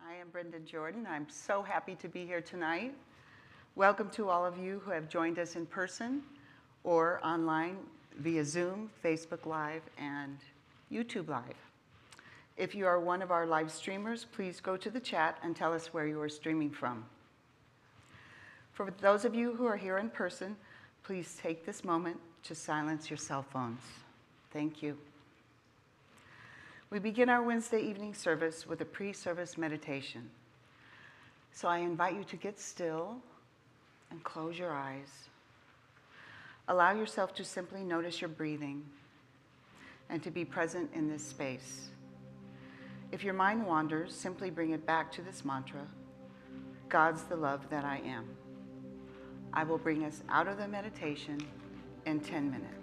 I am Brenda Jordan. I'm so happy to be here tonight. Welcome to all of you who have joined us in person or online via Zoom, Facebook Live, and YouTube Live. If you are one of our live streamers, please go to the chat and tell us where you are streaming from. For those of you who are here in person, please take this moment to silence your cell phones. Thank you. We begin our Wednesday evening service with a pre-service meditation. So I invite you to get still and close your eyes. Allow yourself to simply notice your breathing and to be present in this space. If your mind wanders, simply bring it back to this mantra: God's the love that I am. I will bring us out of the meditation in 10 minutes.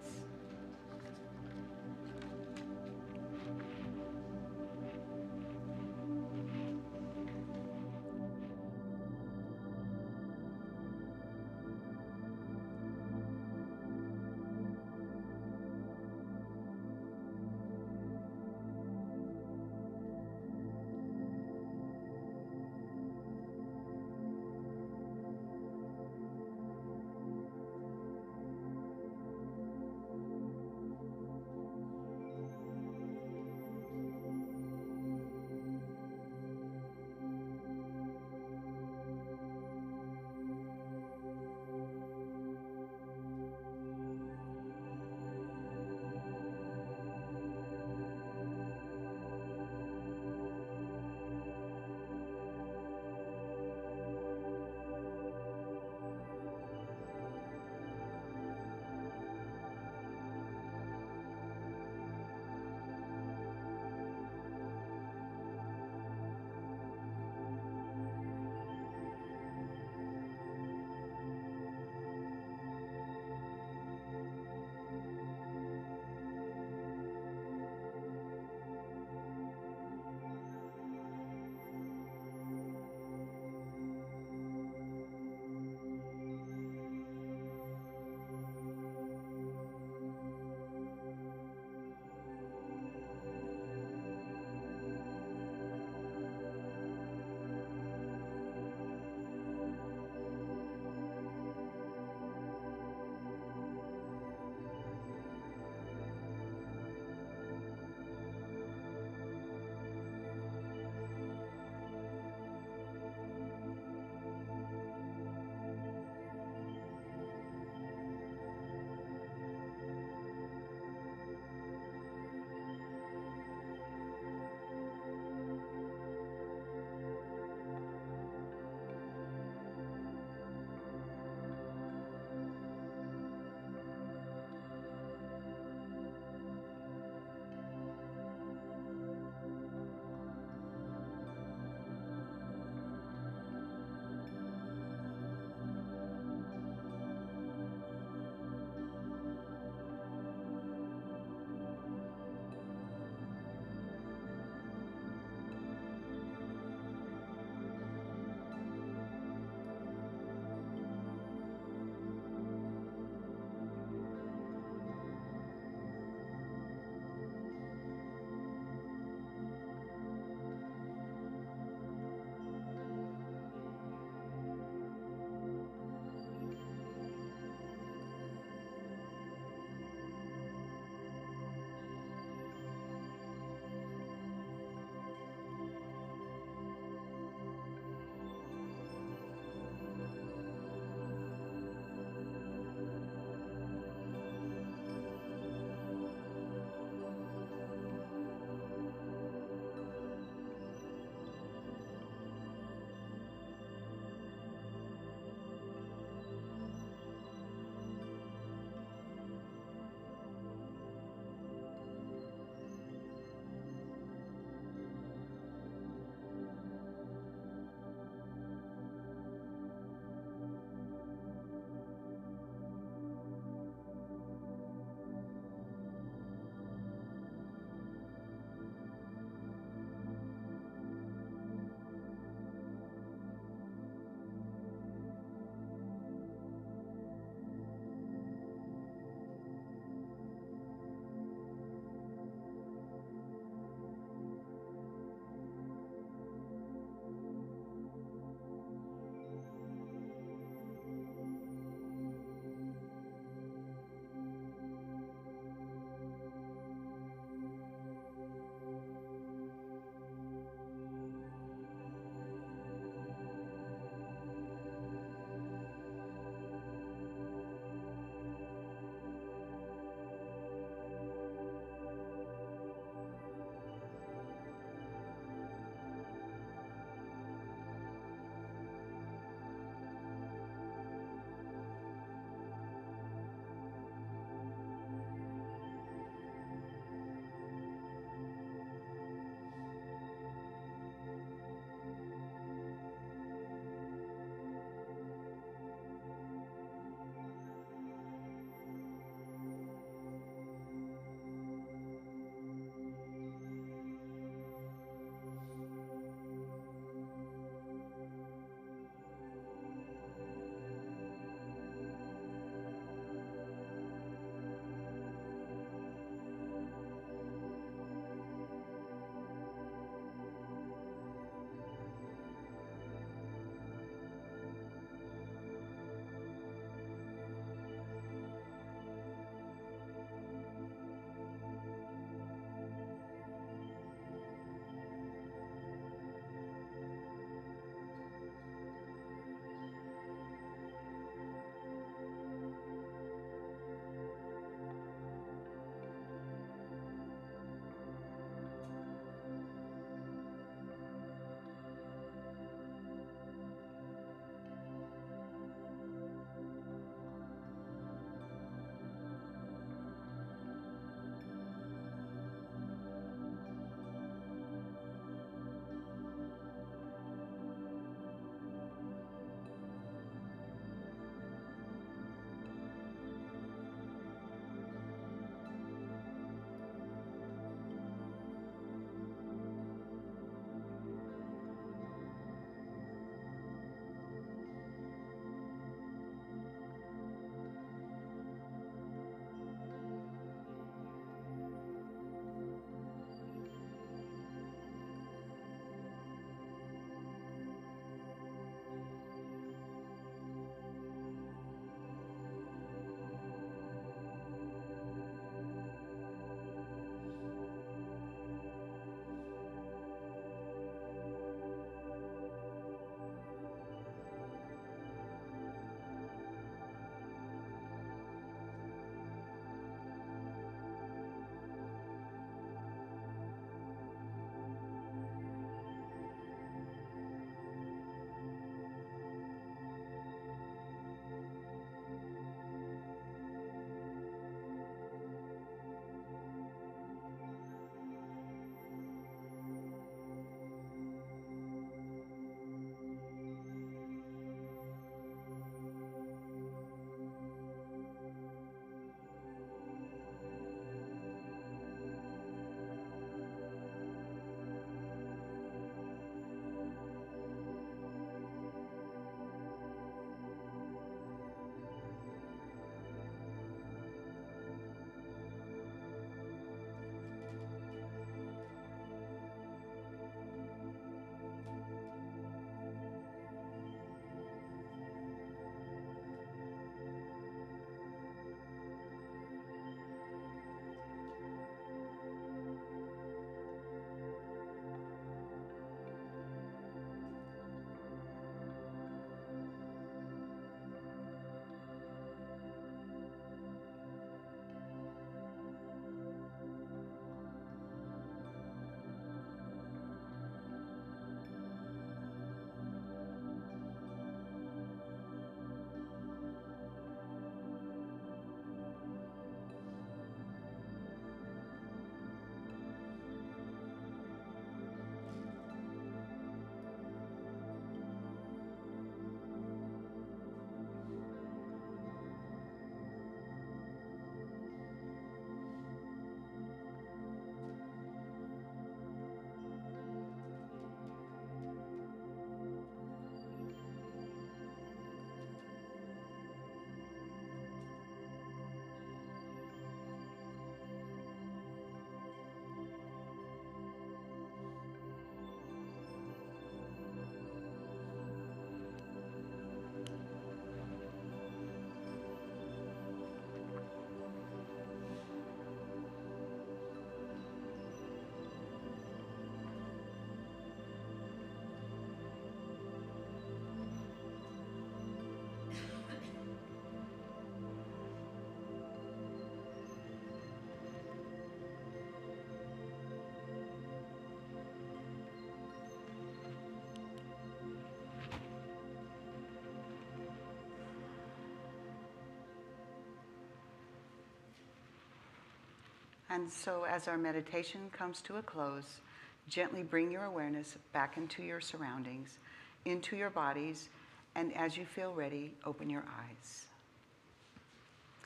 And so as our meditation comes to a close, gently bring your awareness back into your surroundings, into your bodies, and as you feel ready, open your eyes.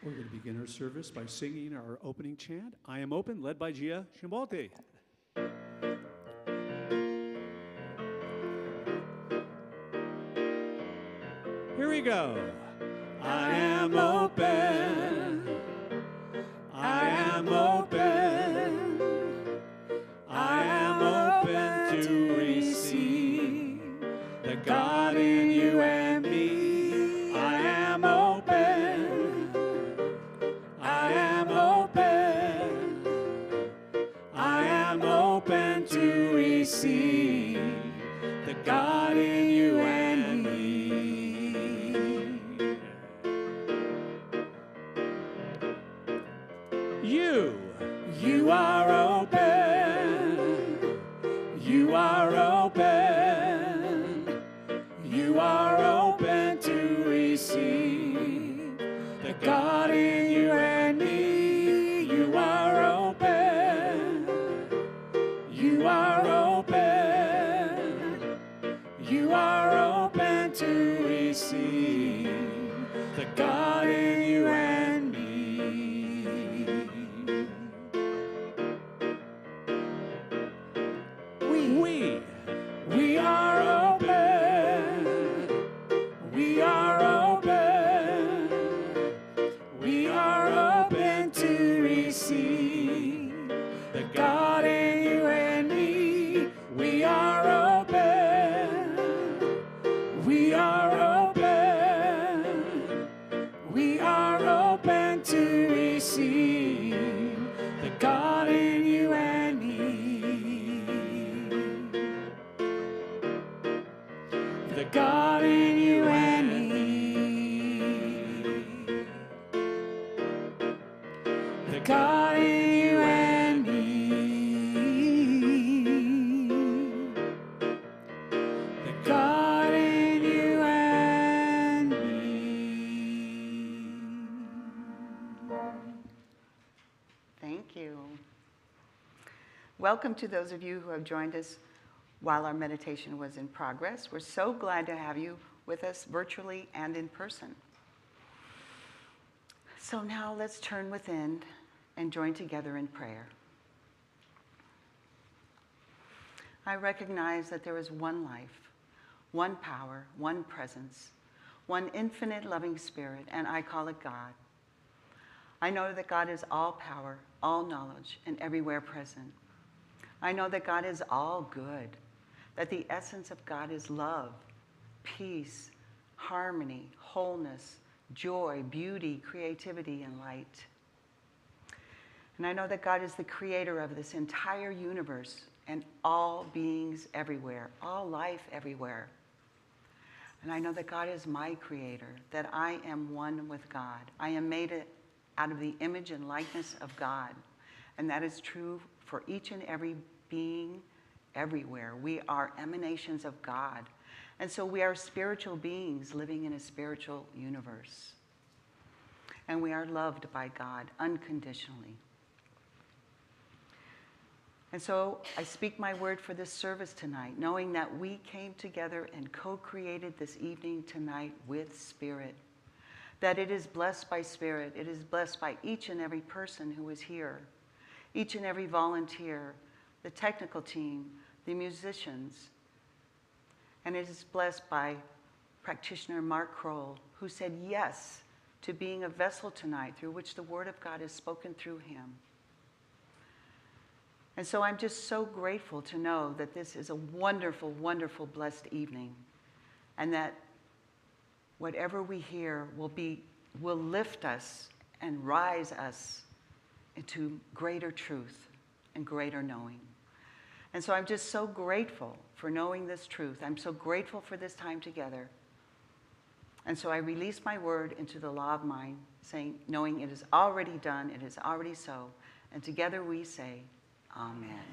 We're going to begin our service by singing our opening chant, I Am Open, led by Gia Shimbolte. Here we go. I am open. I am open. I am open to receive the God in you and me. I am open. I am open. I am open to receive the God in you and me. You are open. You are open. You are open to receive the God in you and me. You are open. You are open. You are open to receive the God in you and me. We are open. We are open. We are open to receive the God in you and me. We are open. We are open. We are open to receive the God in you and me. The God in you and me. The God in you and me. The God in you and me. Thank you. Welcome to those of you who have joined us while our meditation was in progress. We're so glad to have you with us virtually and in person. So now let's turn within and join together in prayer. I recognize that there is one life, one power, one presence, one infinite loving spirit, and I call it God. I know that God is all power, all knowledge, and everywhere present. I know that God is all good, that the essence of God is love, peace, harmony, wholeness, joy, beauty, creativity, and light. And I know that God is the creator of this entire universe and all beings everywhere, all life everywhere. And I know that God is my creator, that I am one with God. I am made out of the image and likeness of God. And that is true for each and every being everywhere. We are emanations of God. And so we are spiritual beings living in a spiritual universe. And we are loved by God unconditionally. And so I speak my word for this service tonight, knowing that we came together and co-created this evening tonight with Spirit. That it is blessed by Spirit. It is blessed by each and every person who is here, each and every volunteer, the technical team, the musicians. And it is blessed by practitioner Mark Crowell, who said yes to being a vessel tonight through which the Word of God is spoken through him. And so I'm just so grateful to know that this is a wonderful, wonderful, blessed evening, and that whatever we hear will lift us and rise us into greater truth and greater knowing. And so I'm just so grateful for knowing this truth. I'm so grateful for this time together. And so I release my word into the law of mind, saying, knowing it is already done, it is already so. And together we say, Amen.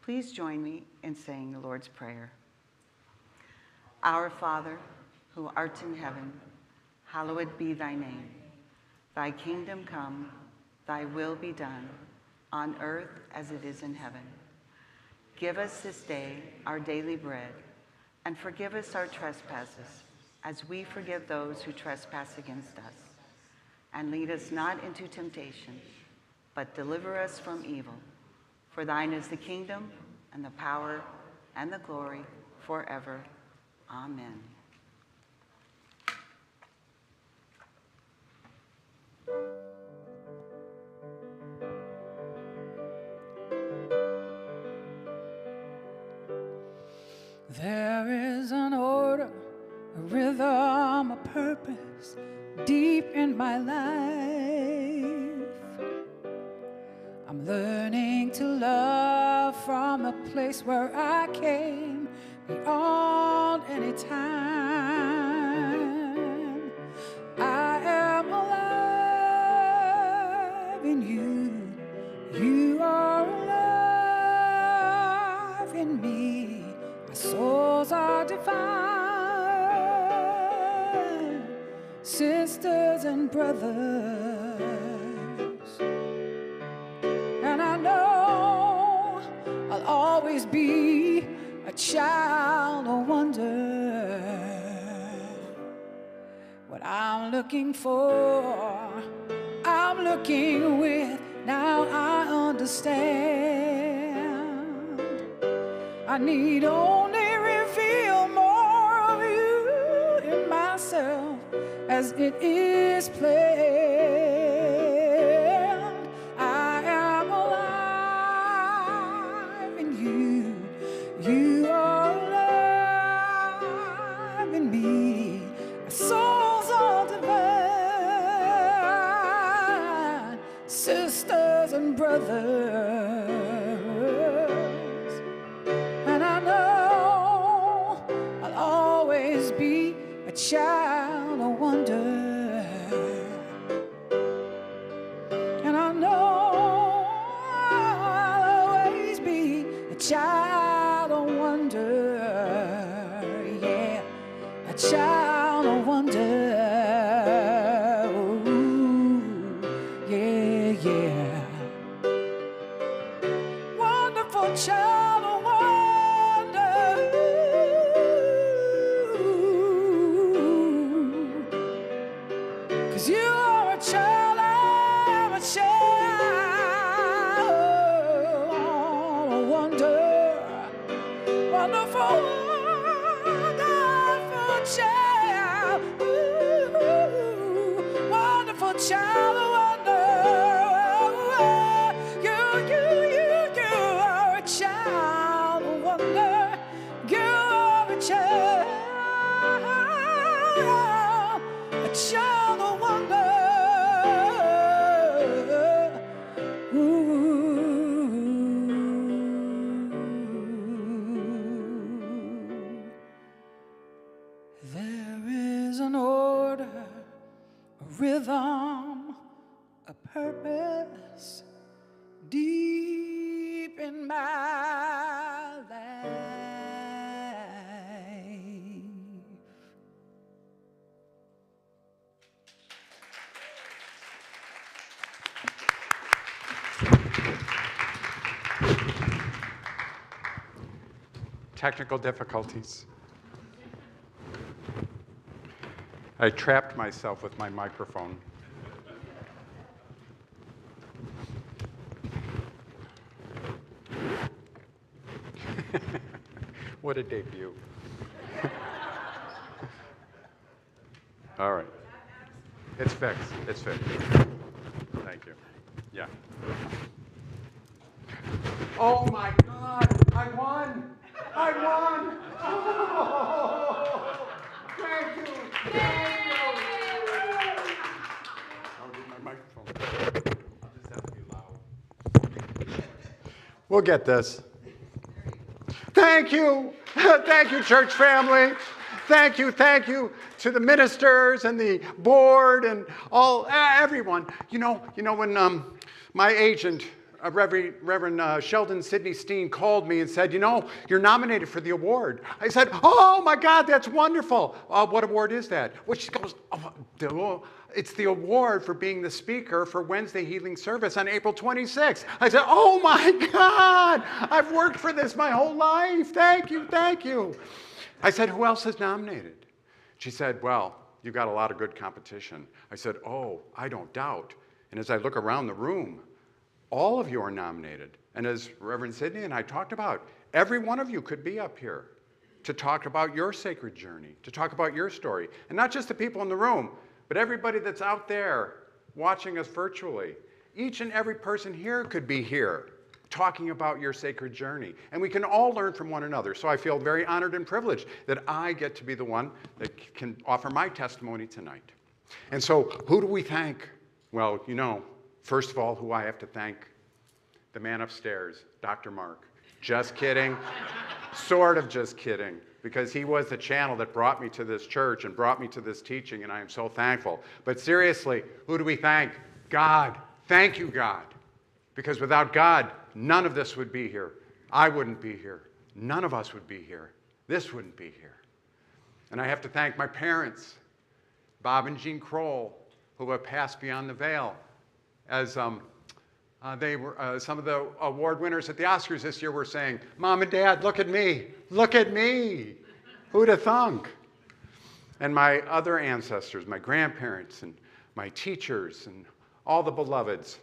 Please join me in saying the Lord's Prayer. Our Father, who art in heaven, hallowed be thy name. Thy kingdom come, thy will be done, on earth as it is in heaven. Give us this day our daily bread, and forgive us our trespasses, as we forgive those who trespass against us. And lead us not into temptation, but deliver us from evil. For thine is the kingdom, and the power, and the glory, forever. Amen. There is an order, a rhythm, a purpose deep in my life. I'm learning to love from a place where I came beyond any time. I am alive in you. You are alive in me. Our souls are divine, sisters and brothers. And I know I'll always be a child of wonder. What I'm looking for, I'm looking with. Now I understand. I need only reveal more of you in myself as it is planned. I am alive in you. You are alive in me. Our souls are divine, sisters and brothers. And I know I'll always be a child of wonder. And I know I'll always be a child of wonder. Yeah, a child of wonder. Ooh, yeah, yeah. Wonderful child of wonder. Cause you are a child, I'm a child of wonder. Wonderful, wonderful child. Ooh, wonderful child of wonder. You are a child of wonder. You are a child of wonder. Ooh. There is an order, a rhythm, a purpose deep in my life. Technical difficulties. I trapped myself with my microphone. What a debut. All right. It's fixed. It's fixed. Thank you. Yeah. Oh my God! I won! I won! Oh, thank you! Thank you! I'll get my microphone. I'll just have to be loud. We'll get this. Thank you! Thank you, church family. Thank you to the ministers and the board and everyone. You know when my agent Reverend Sheldon Sidney Steen called me and said, you know, you're nominated for the award. I said, oh my God, that's wonderful. What award is that? Well, she goes, it's the award for being the speaker for Wednesday Healing Service on April 26th. I said, oh my God, I've worked for this my whole life. Thank you, thank you. I said, who else is nominated? She said, well, you've got a lot of good competition. I said, oh, I don't doubt. And as I look around the room, all of you are nominated. And as Reverend Sidney and I talked about, every one of you could be up here to talk about your sacred journey, to talk about your story. And not just the people in the room, but everybody that's out there watching us virtually. Each and every person here could be here talking about your sacred journey. And we can all learn from one another. So I feel very honored and privileged that I get to be the one that can offer my testimony tonight. And so who do we thank? Well, you know, first of all, who I have to thank, the man upstairs, Dr. Mark. Just kidding, sort of just kidding, because he was the channel that brought me to this church and brought me to this teaching, and I am so thankful. But seriously, who do we thank? God. Thank you, God. Because without God, none of this would be here. I wouldn't be here. None of us would be here. This wouldn't be here. And I have to thank my parents, Bob and Jean Crowell, who have passed beyond the veil, as they were, some of the award winners at the Oscars this year were saying, Mom and Dad, look at me. Look at me. Who'd have thunk? And my other ancestors, my grandparents and my teachers and all the beloveds,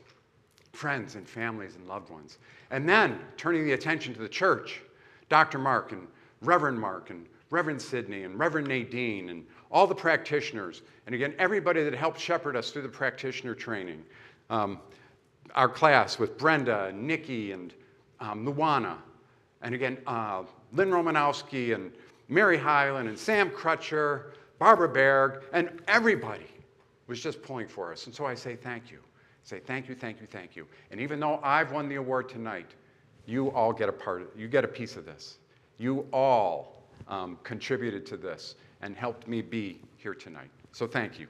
friends and families and loved ones. And then turning the attention to the church, Dr. Mark and Reverend Sidney and Reverend Nadine and all the practitioners, and again, everybody that helped shepherd us through the practitioner training. Our class with Brenda and Nikki and Luana, and again, Lynn Romanowski and Mary Hyland and Sam Crutcher, Barbara Berg, and everybody was just pulling for us. And so I say thank you. Say thank you, thank you, thank you. And even though I've won the award tonight, you all get a part of it. You get a piece of this. You all contributed to this and helped me be here tonight. So thank you.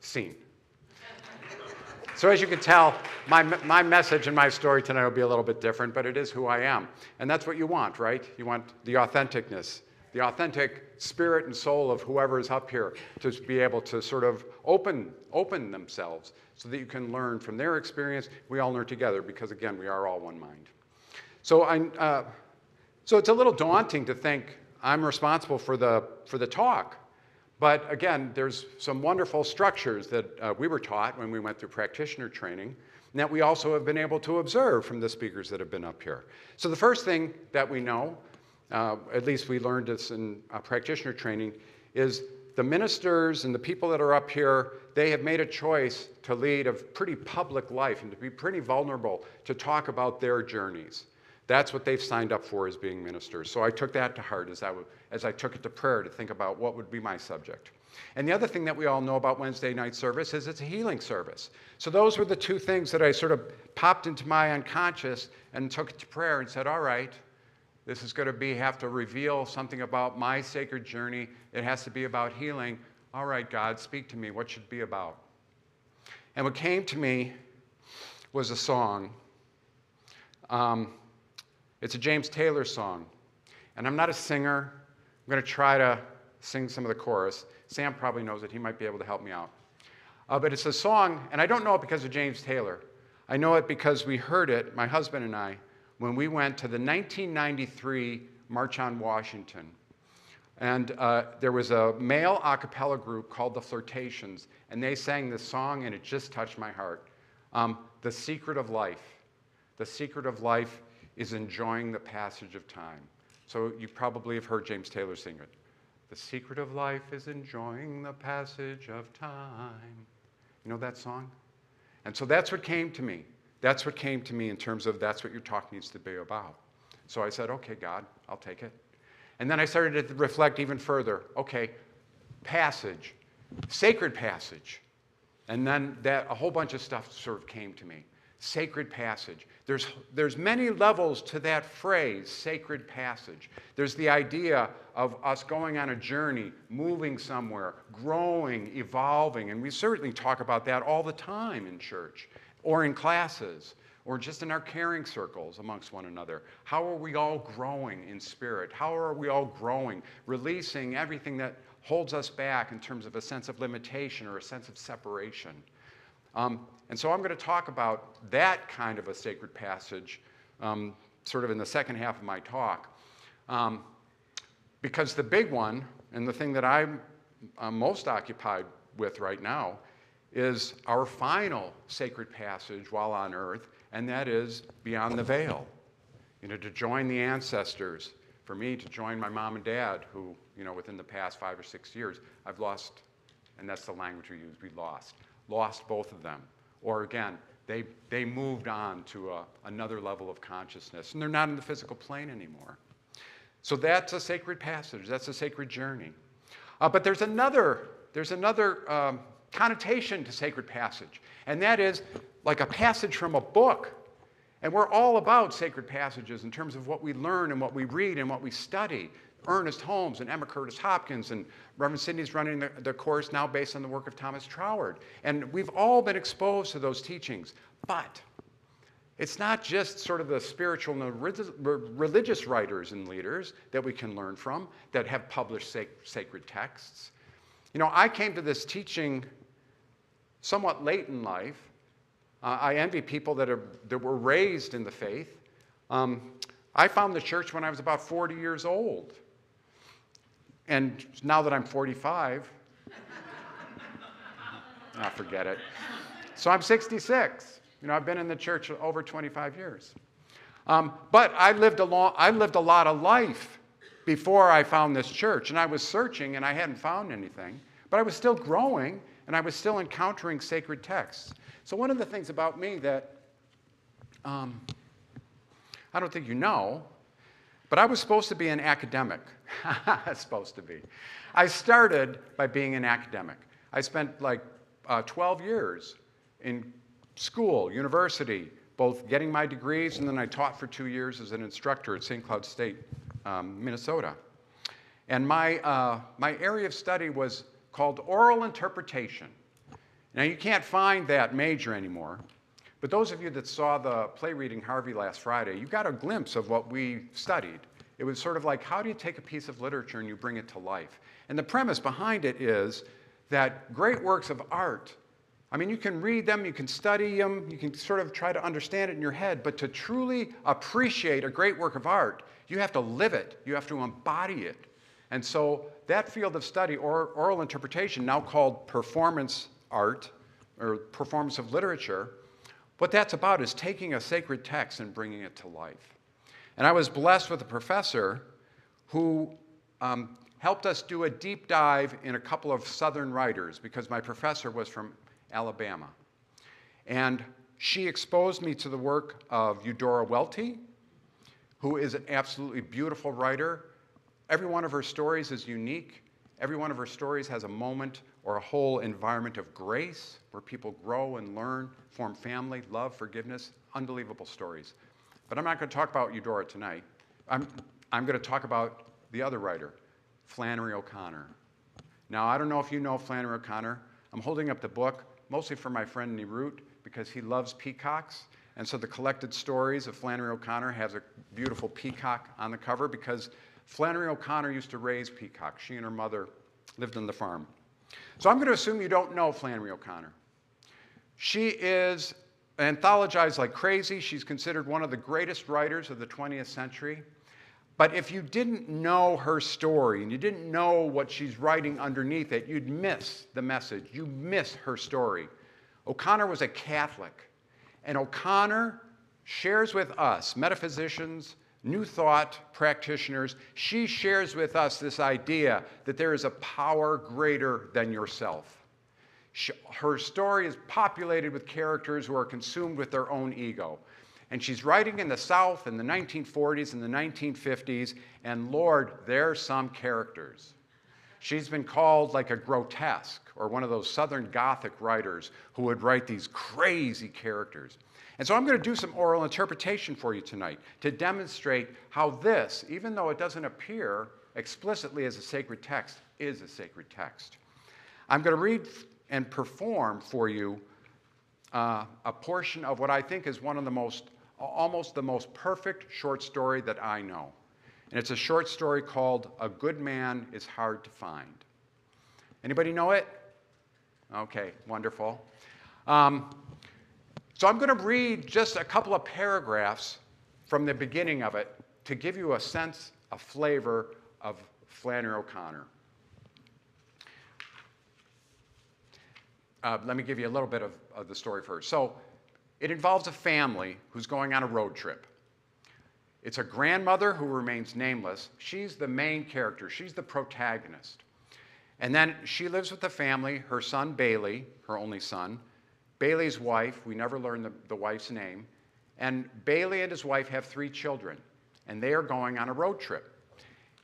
Scene. So as you can tell, my message and my story tonight will be a little bit different, but it is who I am. And that's what you want, right? You want the authenticness, the authentic spirit and soul of whoever is up here to be able to sort of open themselves so that you can learn from their experience. We all learn together because, again, we are all one mind. So it's a little daunting to think I'm responsible for the talk. But again, there's some wonderful structures that we were taught when we went through practitioner training, and that we also have been able to observe from the speakers that have been up here. So the first thing that we know, at least we learned this in practitioner training, is the ministers and the people that are up here, they have made a choice to lead a pretty public life and to be pretty vulnerable to talk about their journeys. That's what they've signed up for as being ministers. So I took that to heart as I took it to prayer to think about what would be my subject. And the other thing that we all know about Wednesday night service is it's a healing service. So those were the two things that I sort of popped into my unconscious and took it to prayer and said, all right, this is going to have to reveal something about my sacred journey. It has to be about healing. All right, God, speak to me. What should it be about? And what came to me was a song. It's a James Taylor song. And I'm not a singer. I'm going to try to sing some of the chorus. Sam probably knows it. He might be able to help me out. But it's a song, and I don't know it because of James Taylor. I know it because we heard it, my husband and I, when we went to the 1993 March on Washington. And there was a male a cappella group called the Flirtations, and they sang this song, and it just touched my heart. The secret of life. The secret of life is enjoying the passage of time. So you probably have heard James Taylor sing it. The secret of life is enjoying the passage of time. You know that song? And so that's what came to me. That's what came to me in terms of that's what your talk needs to be about. So I said, okay, God, I'll take it. And then I started to reflect even further. Okay, passage, sacred passage. And then a whole bunch of stuff sort of came to me. Sacred passage. There's many levels to that phrase, sacred passage. There's the idea of us going on a journey, moving somewhere, growing, evolving, and we certainly talk about that all the time in church. or in classes, or just in our caring circles amongst one another? How are we all growing in spirit? How are we all growing, releasing everything that holds us back in terms of a sense of limitation or a sense of separation? And so I'm going to talk about that kind of a sacred passage sort of in the second half of my talk. Because the big one, and the thing that I'm most occupied with right now, is our final sacred passage while on earth, and that is beyond the veil. You know, to join the ancestors, for me to join my mom and dad, who, you know, within the past 5 or 6 years, I've lost, and that's the language we use, we lost both of them. Or again, they moved on to another level of consciousness, and they're not in the physical plane anymore. So that's a sacred passage, that's a sacred journey. But there's another connotation to sacred passage, and that is like a passage from a book. And we're all about sacred passages in terms of what we learn and what we read and what we study. Ernest Holmes and Emma Curtis Hopkins, and Reverend Cindy's running the course now based on the work of Thomas Troward. And we've all been exposed to those teachings. But it's not just sort of the spiritual and religious writers and leaders that we can learn from that have published sacred texts. You know, I came to this teaching somewhat late in life. I envy people that were raised in the faith. I found the church when I was about 40 years old. And now that I'm 45, forget it. So I'm 66. You know, I've been in the church over 25 years. But I lived a lot of life before I found this church. And I was searching, and I hadn't found anything. But I was still growing, and I was still encountering sacred texts. So one of the things about me that I don't think you know, but I was supposed to be an academic. Supposed to be. I started by being an academic. I spent like 12 years in school, university, both getting my degrees, and then I taught for 2 years as an instructor at St. Cloud State, Minnesota. And my area of study was called oral interpretation. Now, you can't find that major anymore, but those of you that saw the play reading Harvey last Friday, you got a glimpse of what we studied. It was sort of like, how do you take a piece of literature and you bring it to life? And the premise behind it is that great works of art, I mean, you can read them, you can study them, you can sort of try to understand it in your head, but to truly appreciate a great work of art, you have to live it, you have to embody it. And so that field of study, oral interpretation, now called performance art, or performance of literature, what that's about is taking a sacred text and bringing it to life. And I was blessed with a professor who helped us do a deep dive in a couple of Southern writers, because my professor was from Alabama. And she exposed me to the work of Eudora Welty, who is an absolutely beautiful writer. Every one of her stories is unique. Every one of her stories has a moment or a whole environment of grace where people grow and learn, form family, love, forgiveness, unbelievable stories. But I'm not going to talk about Eudora tonight. I'm going to talk about the other writer, Flannery O'Connor. Now, I don't know if you know Flannery O'Connor. I'm holding up the book, mostly for my friend Nirut, because he loves peacocks. And so the collected stories of Flannery O'Connor has a beautiful peacock on the cover, because Flannery O'Connor used to raise peacocks. She and her mother lived on the farm. So I'm going to assume you don't know Flannery O'Connor. She is anthologized like crazy. She's considered one of the greatest writers of the 20th century. But if you didn't know her story and you didn't know what she's writing underneath it, you'd miss the message. You'd miss her story. O'Connor was a Catholic. And O'Connor shares with us, metaphysicians, New Thought practitioners, she shares with us this idea that there is a power greater than yourself. Her story is populated with characters who are consumed with their own ego. And she's writing in the South in the 1940s and the 1950s, and Lord, there's some characters. She's been called like a grotesque, or one of those Southern Gothic writers who would write these crazy characters. And so I'm going to do some oral interpretation for you tonight to demonstrate how this, even though it doesn't appear explicitly as a sacred text, is a sacred text. I'm going to read and perform for you a portion of what I think is one of the almost the most perfect short story that I know. And it's a short story called A Good Man is Hard to Find. Anybody know it? Okay, wonderful. So I'm going to read just a couple of paragraphs from the beginning of it to give you a sense, a flavor of Flannery O'Connor. Let me give you a little bit of the story first. So it involves a family who's going on a road trip. It's a grandmother who remains nameless. She's the main character. She's the protagonist. And then she lives with the family, her son Bailey, her only son, Bailey's wife, we never learn the wife's name, and Bailey and his wife have 3 children, and they are going on a road trip.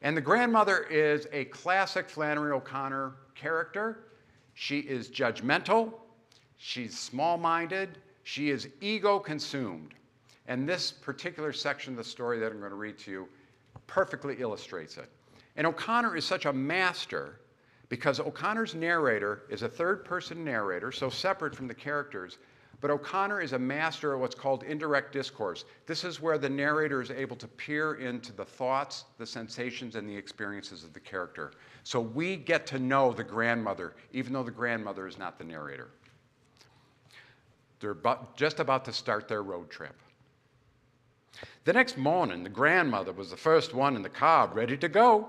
And the grandmother is a classic Flannery O'Connor character. She is judgmental, she's small-minded, she is ego-consumed. And this particular section of the story that I'm going to read to you perfectly illustrates it. And O'Connor is such a master because O'Connor's narrator is a third-person narrator, so separate from the characters, but O'Connor is a master of what's called indirect discourse. This is where the narrator is able to peer into the thoughts, the sensations, and the experiences of the character. So we get to know the grandmother, even though the grandmother is not the narrator. They're just about to start their road trip. The next morning, the grandmother was the first one in the car ready to go.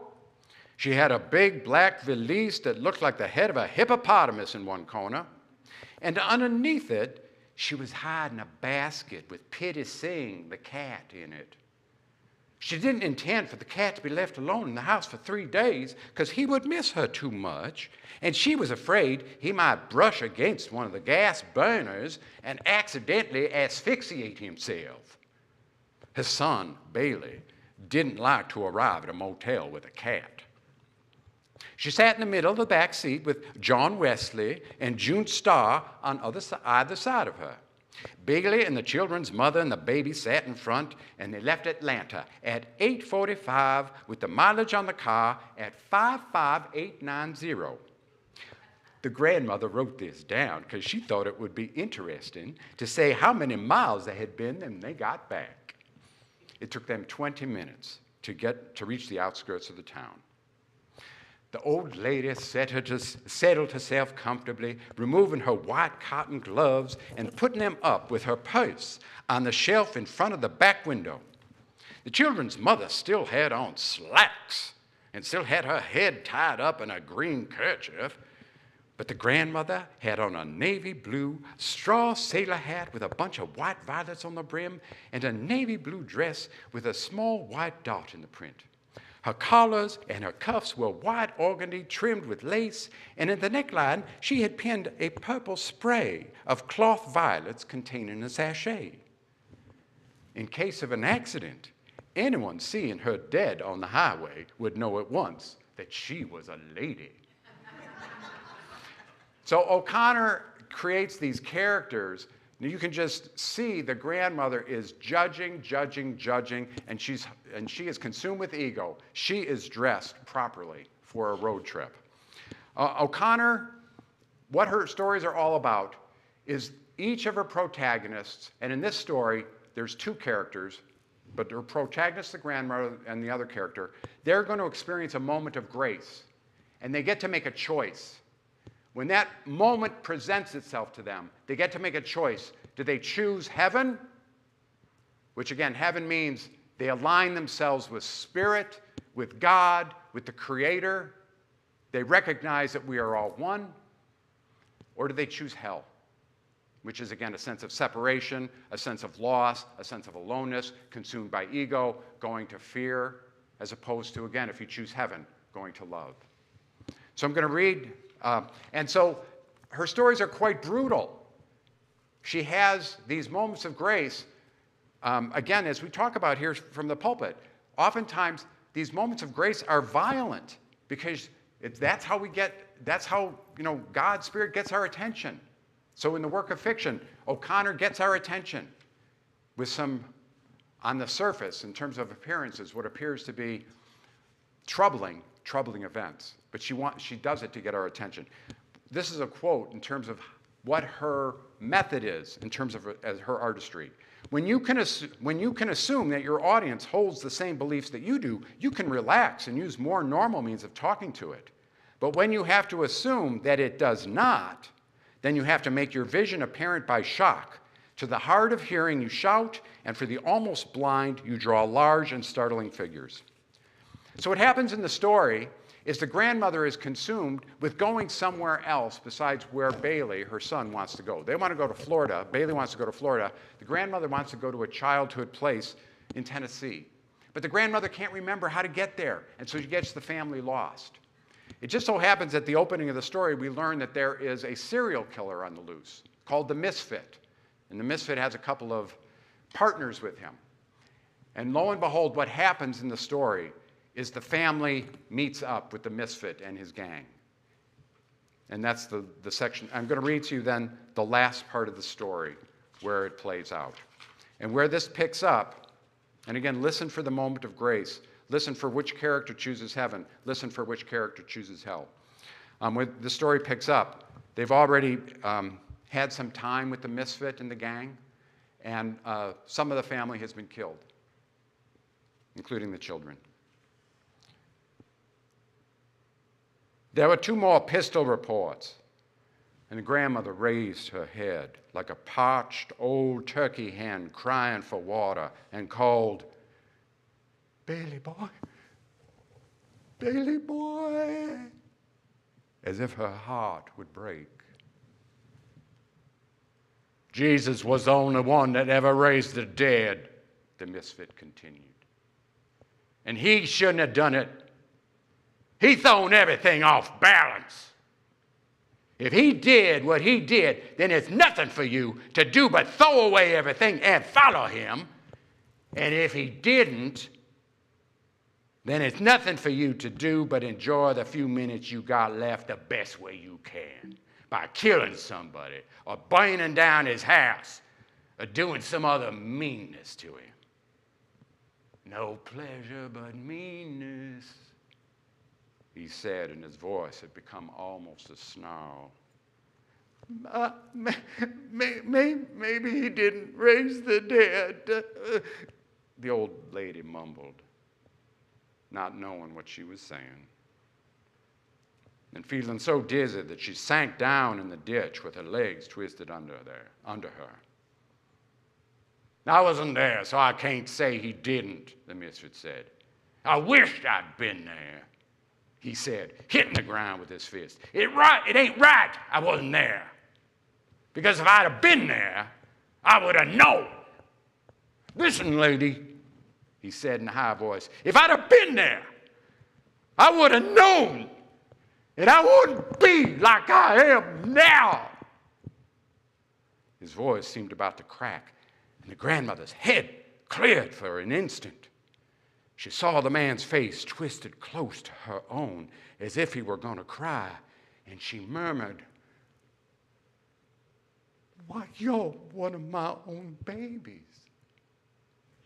She had a big black valise that looked like the head of a hippopotamus in one corner. And underneath it, she was hiding a basket with Pitty Sing, the cat, in it. She didn't intend for the cat to be left alone in the house for 3 days because he would miss her too much, and she was afraid he might brush against one of the gas burners and accidentally asphyxiate himself. His son, Bailey, didn't like to arrive at a motel with a cat. She sat in the middle of the back seat with John Wesley and June Starr on either side of her. Bailey and the children's mother and the baby sat in front, and they left Atlanta at 8:45 with the mileage on the car at 55890. The grandmother wrote this down because she thought it would be interesting to say how many miles they had been when they got back. It took them 20 minutes to reach the outskirts of the town. The old lady settled herself comfortably, removing her white cotton gloves and putting them up with her purse on the shelf in front of the back window. The children's mother still had on slacks and still had her head tied up in a green kerchief, but the grandmother had on a navy blue straw sailor hat with a bunch of white violets on the brim and a navy blue dress with a small white dot in the print. Her collars and her cuffs were white organdy trimmed with lace, and in the neckline she had pinned a purple spray of cloth violets containing a sachet. In case of an accident, anyone seeing her dead on the highway would know at once that she was a lady. So O'Connor creates these characters. You can just see the grandmother is judging, and she is consumed with ego. She is dressed properly for a road trip. O'Connor, what her stories are all about is each of her protagonists, and in this story, there's 2 characters, but her protagonist, the grandmother, and the other character, they're going to experience a moment of grace, and they get to make a choice. When that moment presents itself to them, they get to make a choice. Do they choose heaven? Which again, heaven means they align themselves with spirit, with God, with the Creator. They recognize that we are all one. Or do they choose hell? Which is again a sense of separation, a sense of loss, a sense of aloneness, consumed by ego, going to fear, as opposed to, again, if you choose heaven, going to love. So I'm going to read. And so her stories are quite brutal. She has these moments of grace. Again, as we talk about here from the pulpit, oftentimes these moments of grace are violent because that's how God's Spirit gets our attention. So in the work of fiction, O'Connor gets our attention with some, on the surface, in terms of appearances, what appears to be troubling events. But she does it to get our attention. This is a quote in terms of what her method is in terms of her artistry. When you can assume that your audience holds the same beliefs that you do, you can relax and use more normal means of talking to it. But when you have to assume that it does not, then you have to make your vision apparent by shock. To the hard of hearing, you shout, and for the almost blind, you draw large and startling figures. So what happens in the story is the grandmother is consumed with going somewhere else besides where Bailey, her son, wants to go. They want to go to Florida. Bailey wants to go to Florida. The grandmother wants to go to a childhood place in Tennessee. But the grandmother can't remember how to get there, and so she gets the family lost. It just so happens at the opening of the story, we learn that there is a serial killer on the loose called the Misfit. And the Misfit has a couple of partners with him. And lo and behold, what happens in the story is the family meets up with the Misfit and his gang. And that's the section. I'm going to read to you then the last part of the story where it plays out. And where this picks up, and again, listen for the moment of grace. Listen for which character chooses heaven. Listen for which character chooses hell. Where the story picks up, they've already had some time with the Misfit and the gang, and some of the family has been killed, including the children. There were 2 more pistol reports, and the grandmother raised her head like a parched old turkey hen crying for water and called, "Bailey boy, Bailey boy," as if her heart would break. Jesus was the only one that ever raised the dead, the Misfit continued. And he shouldn't have done it. He thrown everything off balance. If he did what he did, then it's nothing for you to do but throw away everything and follow him. And if he didn't, then it's nothing for you to do but enjoy the few minutes you got left the best way you can, by killing somebody or burning down his house or doing some other meanness to him. No pleasure but meanness, he said, and his voice had become almost a snarl. Maybe he didn't raise the dead, the old lady mumbled, not knowing what she was saying, and feeling so dizzy that she sank down in the ditch with her legs twisted under her. I wasn't there, so I can't say he didn't, the Misfit said. I wished I'd been there, he said, hitting the ground with his fist. It ain't right I wasn't there. Because if I'd have been there, I would have known. Listen, lady, he said in a high voice, if I'd have been there, I would have known, and I wouldn't be like I am now. His voice seemed about to crack, and the grandmother's head cleared for an instant. She saw the man's face twisted close to her own, as if he were going to cry, and she murmured, "Why, you're one of my own babies.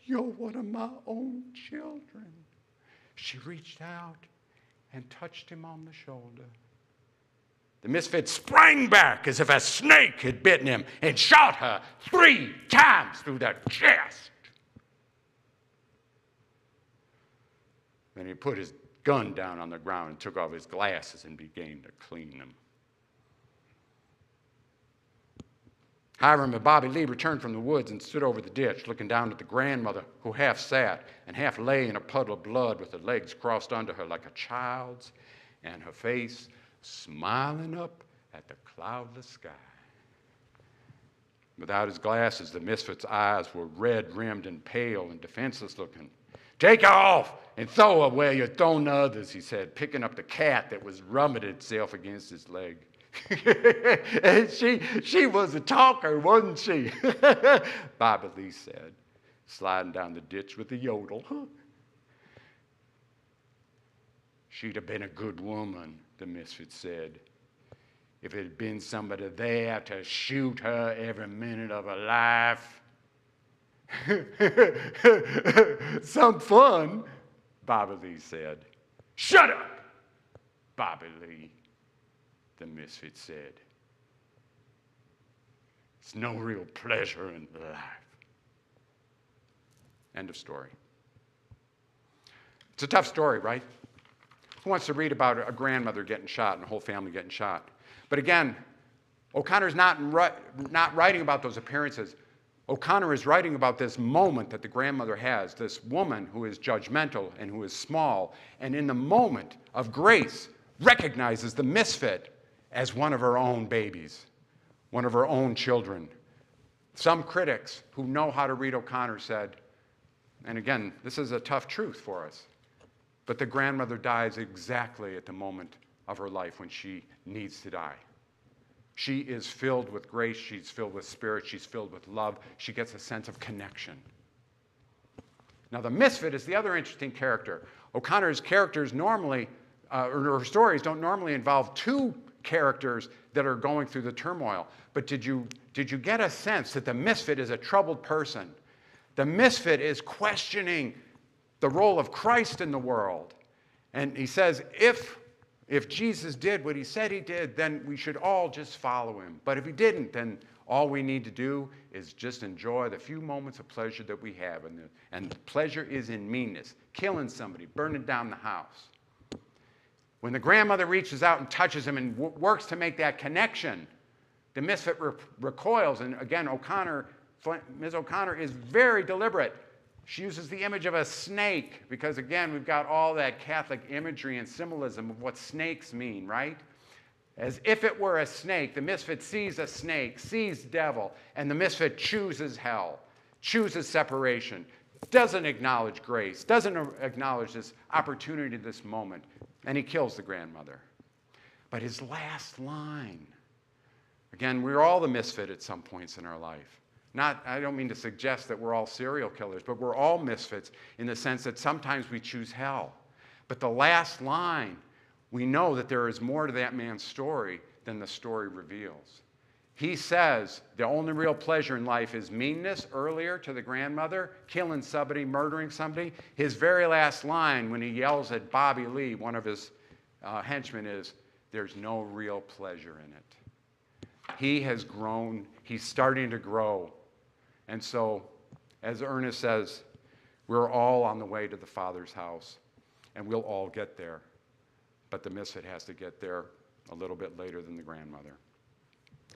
You're one of my own children." She reached out and touched him on the shoulder. The Misfit sprang back as if a snake had bitten him and shot her 3 times through the chest. Then he put his gun down on the ground and took off his glasses and began to clean them. Hiram and Bobby Lee returned from the woods and stood over the ditch, looking down at the grandmother, who half sat and half lay in a puddle of blood with her legs crossed under her like a child's, and her face smiling up at the cloudless sky. Without his glasses, the Misfit's eyes were red-rimmed and pale and defenseless-looking. "Take her off and throw her where you've thrown the others," he said, picking up the cat that was rubbing itself against his leg. And she was a talker, wasn't she? Bobby Lee said, sliding down the ditch with a yodel. "She'd have been a good woman," the Misfit said, "if it had been somebody there to shoot her every minute of her life." "Some fun," Bobby Lee said. "Shut up, Bobby Lee," the Misfit said. There's no real pleasure in life. End of story. It's a tough story, right? Who wants to read about a grandmother getting shot and a whole family getting shot? But again, O'Connor's not writing about those appearances. O'Connor is writing about this moment that the grandmother has, this woman who is judgmental and who is small, and in the moment of grace recognizes the misfit as one of her own babies, one of her own children. Some critics who know how to read O'Connor said, and again, this is a tough truth for us, but the grandmother dies exactly at the moment of her life when she needs to die. She is filled with grace, she's filled with spirit, she's filled with love. She gets a sense of connection. Now, the misfit is the other interesting character. O'Connor's characters normally, or her stories don't normally involve two characters that are going through the turmoil. But did you get a sense that the misfit is a troubled person? The misfit is questioning the role of Christ in the world. And he says, if Jesus did what he said he did, then we should all just follow him. But if he didn't, then all we need to do is just enjoy the few moments of pleasure that we have. And pleasure is in meanness, killing somebody, burning down the house. When the grandmother reaches out and touches him and works to make that connection, the misfit recoils. And again, Ms. O'Connor is very deliberate. She uses the image of a snake because, again, we've got all that Catholic imagery and symbolism of what snakes mean, right? As if it were a snake, the misfit sees a snake, sees devil, and the misfit chooses hell, chooses separation, doesn't acknowledge grace, doesn't acknowledge this opportunity, this moment, and he kills the grandmother. But his last line, again, we're all the misfit at some points in our life. I don't mean to suggest that we're all serial killers, but we're all misfits in the sense that sometimes we choose hell. But the last line, we know that there is more to that man's story than the story reveals. He says the only real pleasure in life is meanness earlier to the grandmother, killing somebody, murdering somebody. His very last line when he yells at Bobby Lee, one of his henchmen, is, "There's no real pleasure in it." He has grown. He's starting to grow. And so, as Ernest says, we're all on the way to the Father's house, and we'll all get there. But the misfit has to get there a little bit later than the grandmother.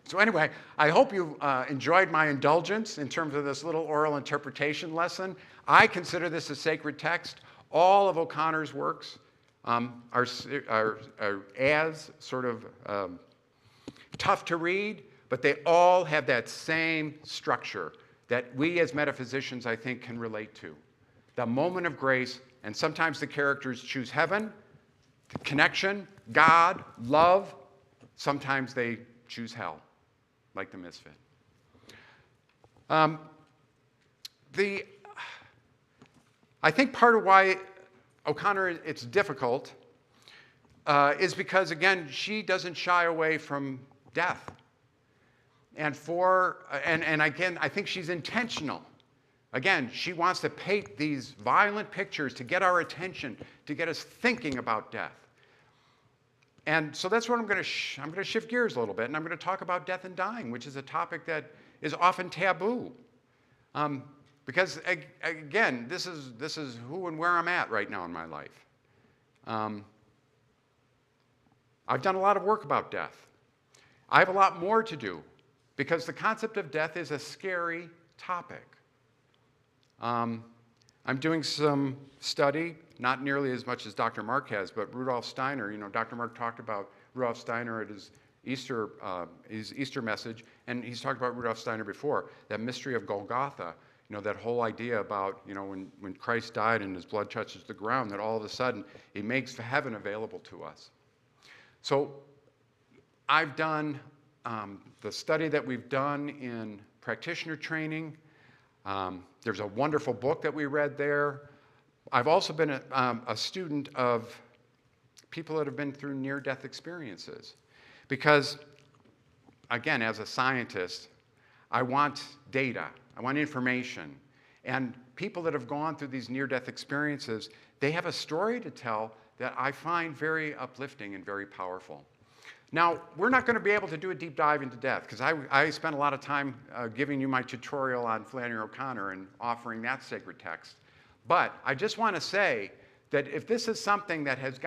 So anyway, I hope you enjoyed my indulgence in terms of this little oral interpretation lesson. I consider this a sacred text. All of O'Connor's works are as sort of tough to read, but they all have that same structure that we as metaphysicians, I think, can relate to. The moment of grace, and sometimes the characters choose heaven, connection, God, love. Sometimes they choose hell, like the misfit. I think part of why O'Connor, it's difficult, is because, again, she doesn't shy away from death. And again, I think she's intentional. Again, she wants to paint these violent pictures to get our attention, to get us thinking about death. And so that's what I'm going to shift gears a little bit, and I'm going to talk about death and dying, which is a topic that is often taboo. Because again, this is who and where I'm at right now in my life. I've done a lot of work about death. I have a lot more to do, because the concept of death is a scary topic. I'm doing some study, not nearly as much as Dr. Mark has, but Rudolf Steiner. Dr. Mark talked about Rudolf Steiner at his Easter message, and he's talked about Rudolf Steiner before, that mystery of Golgotha, that whole idea about, when Christ died and his blood touches the ground, that all of a sudden he makes heaven available to us. So I've done the study that we've done in practitioner training. There's a wonderful book that we read there. I've also been a student of people that have been through near-death experiences. Because, again, as a scientist, I want data. I want information. And people that have gone through these near-death experiences, they have a story to tell that I find very uplifting and very powerful. Now, we're not going to be able to do a deep dive into death because I spent a lot of time giving you my tutorial on Flannery O'Connor and offering that sacred text. But I just want to say that if this is something that has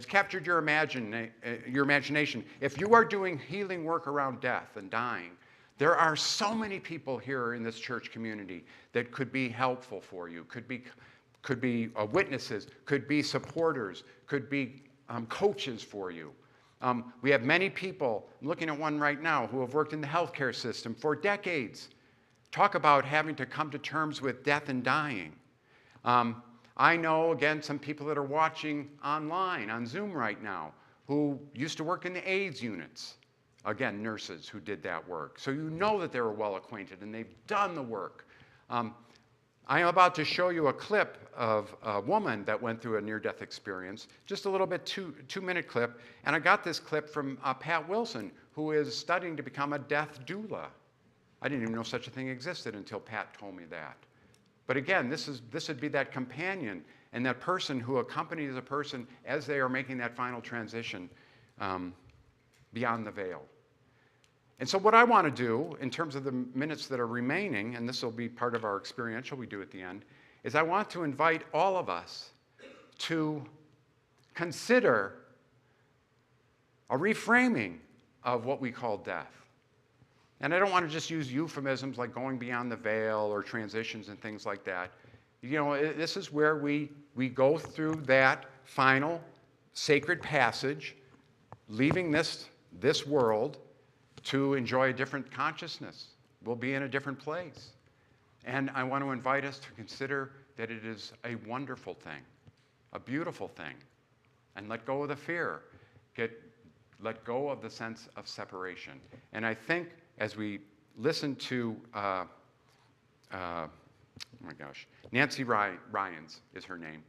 captured your imagination, if you are doing healing work around death and dying, there are so many people here in this church community that could be helpful for you, could be witnesses, could be supporters, could be coaches for you. We have many people, I'm looking at one right now, who have worked in the healthcare system for decades. Talk about having to come to terms with death and dying. I know, again, some people that are watching online on Zoom right now who used to work in the AIDS units. Again, nurses who did that work. So you know that they were well acquainted and they've done the work. I am about to show you a clip of a woman that went through a near-death experience, just a little bit, two-minute clip, and I got this clip from Pat Wilson, who is studying to become a death doula. I didn't even know such a thing existed until Pat told me that. But again, this would be that companion and that person who accompanies a person as they are making that final transition beyond the veil. And so what I want to do, in terms of the minutes that are remaining, and this will be part of our experiential we do at the end, is I want to invite all of us to consider a reframing of what we call death. And I don't want to just use euphemisms like going beyond the veil or transitions and things like that. You know, this is where we go through that final sacred passage, leaving this world to enjoy a different consciousness. We'll be in a different place. And I want to invite us to consider that it is a wonderful thing, a beautiful thing, and let go of the fear. Let go of the sense of separation. And I think as we listen to, oh my gosh, Nancy Ryans is her name.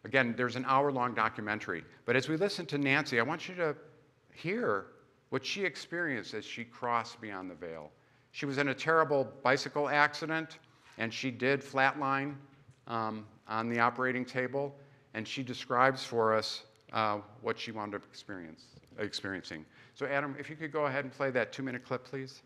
Again, there's an hour-long documentary. But as we listen to Nancy, I want you to hear what she experienced as she crossed beyond the veil. She was in a terrible bicycle accident, and she did flatline on the operating table, and she describes for us what she wound up experiencing. So Adam, if you could go ahead and play that 2-minute clip, please.